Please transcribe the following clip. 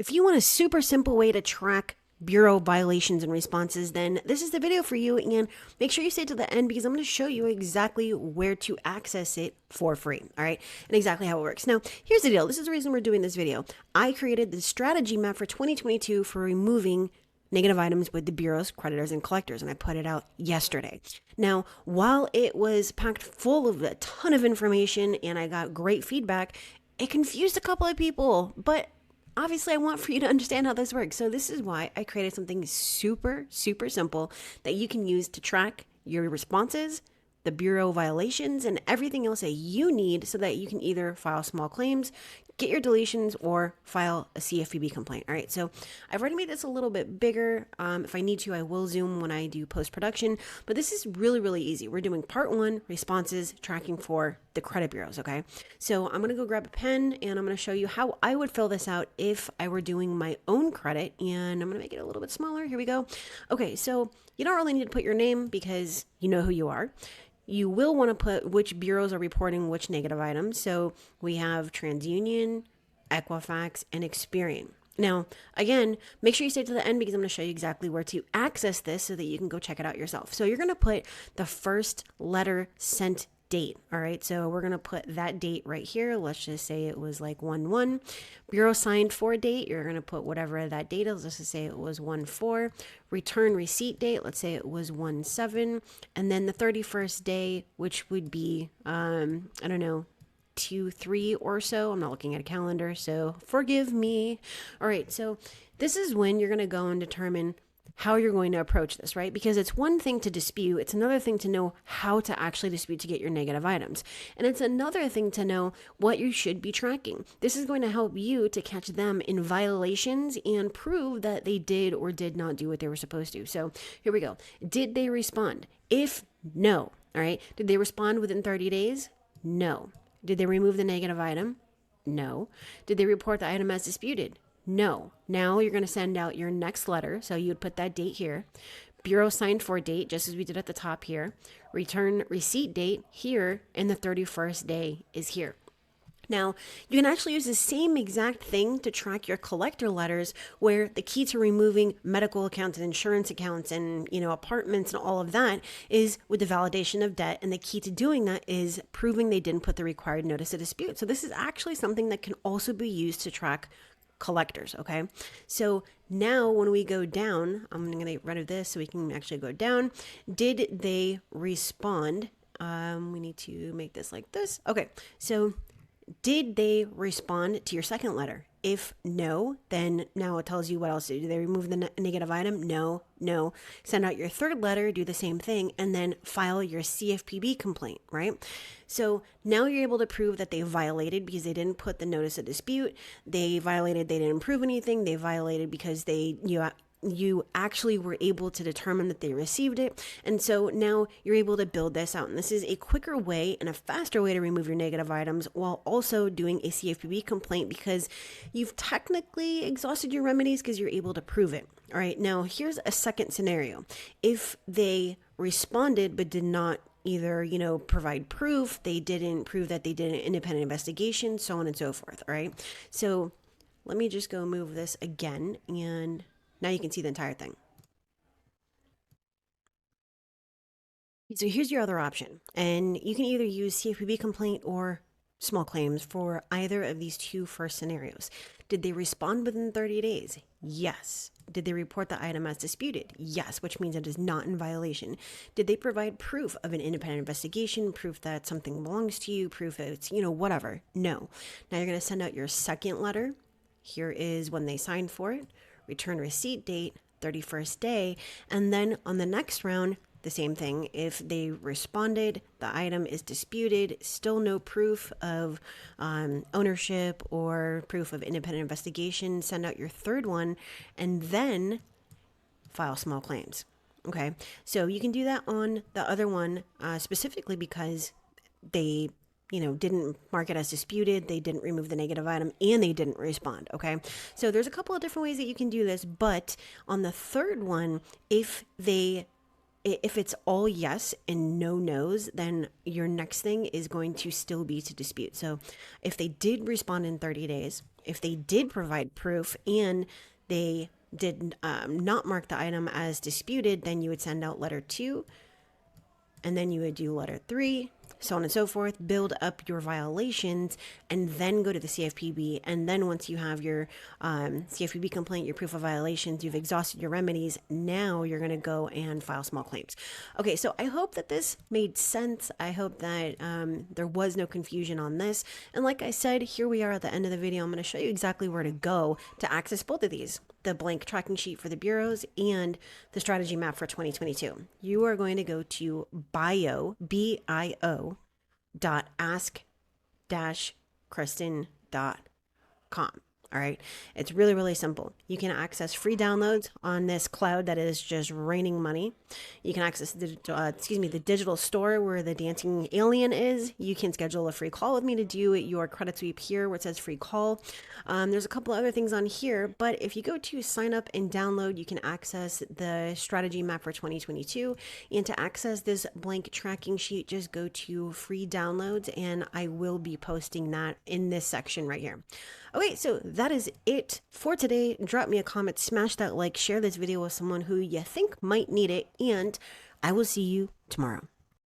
If you want a super simple way to track bureau violations and responses, then this is the video for you. And make sure you stay to the end because I'm going to show you exactly where to access it for free. All right. And exactly how it works. Now, here's the deal. This is the reason we're doing this video. I created the strategy map for 2022 for removing negative items with the bureaus, creditors, and collectors, and I put it out yesterday. Now, while it was packed full of a ton of information and I got great feedback, it confused a couple of people, but obviously I want for you to understand how this works. So this is why I created something super, super simple that you can use to track your responses, the bureau violations, and everything else that you need so that you can either file small claims, get your deletions, or file a CFPB complaint. All right, so I've already made this a little bit bigger. If I need to, I will zoom when I do post-production, but this is really, really easy. We're doing part one, responses, tracking for the credit bureaus, okay? So I'm gonna go grab a pen and I'm gonna show you how I would fill this out if I were doing my own credit, and I'm gonna make it a little bit smaller. Here we go. Okay, so you don't really need to put your name because you know who you are. You will want to put which bureaus are reporting which negative items. So we have TransUnion, Equifax, and Experian. Now, again, make sure you stay to the end because I'm going to show you exactly where to access this so that you can go check it out yourself. So you're going to put the first letter sent date. All right, so we're going to put that date right here. Let's just say it was like 1/1. Bureau signed for date, you're going to put whatever that date is. Let's just say it was 1/4. Return receipt date, let's say it was 1/7. And then the 31st day, which would be, I don't know, 2/3 or so. I'm not looking at a calendar, so forgive me. All right, so this is when you're going to go and determine how you're going to approach this, right? Because it's one thing to dispute, it's another thing to know how to actually dispute to get your negative items. And it's another thing to know what you should be tracking. This is going to help you to catch them in violations and prove that they did or did not do what they were supposed to. So here we go. Did they respond? If no, all right. Did they respond within 30 days? No. Did they remove the negative item? No. Did they report the item as disputed? No. Now you're going to send out your next letter. So you would put that date here. Bureau signed for date, just as we did at the top here. Return receipt date here, and the 31st day is here. Now, you can actually use the same exact thing to track your collector letters, where the key to removing medical accounts and insurance accounts and, apartments and all of that is with the validation of debt. And the key to doing that is proving they didn't put the required notice of dispute. So this is actually something that can also be used to track collectors, okay? So now when we go down, I'm going to get rid of this so we can actually go down. Did they respond? We need to make this like this. Okay, so did they respond to your second letter? If no, then now it tells you what else to do. Did they remove the negative item? No, no. Send out your third letter, do the same thing, and then file your CFPB complaint, right? So now you're able to prove that they violated because they didn't put the notice of dispute. They violated, they didn't prove anything. They violated because you actually were able to determine that they received it. And so now you're able to build this out. And this is a quicker way and a faster way to remove your negative items while also doing a CFPB complaint because you've technically exhausted your remedies because you're able to prove it. All right, now here's a second scenario. If they responded but did not either, provide proof, they didn't prove that they did an independent investigation, so on and so forth. All right, so let me just go move this again, and now you can see the entire thing. So here's your other option. And you can either use CFPB complaint or small claims for either of these two first scenarios. Did they respond within 30 days? Yes. Did they report the item as disputed? Yes, which means it is not in violation. Did they provide proof of an independent investigation, proof that something belongs to you, proof that it's, whatever? No. Now you're going to send out your second letter. Here is when they signed for it. Return receipt date, 31st day, and then on the next round, the same thing. If they responded, the item is disputed, still no proof of ownership or proof of independent investigation, send out your third one, and then file small claims. Okay, so you can do that on the other one specifically because they didn't mark it as disputed, they didn't remove the negative item, and they didn't respond, okay? So there's a couple of different ways that you can do this, but on the third one, if it's all yes and no no's, then your next thing is going to still be to dispute. So if they did respond in 30 days, If they did provide proof and they did not mark the item as disputed, then you would send out letter 2, and then you would do letter 3, so on and so forth, build up your violations, and then go to the CFPB. And then once you have your CFPB complaint, your proof of violations, you've exhausted your remedies, now you're going to go and file small claims. Okay, so I hope that this made sense. I hope that there was no confusion on this. And like I said, here we are at the end of the video. I'm going to show you exactly where to go to access both of these: the blank tracking sheet for the bureaus and the strategy map for 2022. You are going to go to bio, B-I-O, ask-kristen.com. All right. It's really, really simple. You can access free downloads on this cloud that is just raining money. You can access the digital store where the dancing alien is. You can schedule a free call with me to do your credit sweep here where it says free call. There's a couple other things on here, but if you go to sign up and download, you can access the strategy map for 2022. And to access this blank tracking sheet, just go to free downloads, and I will be posting that in this section right here. Okay, so that is it for today. Drop me a comment, smash that like, share this video with someone who you think might need it, and I will see you tomorrow.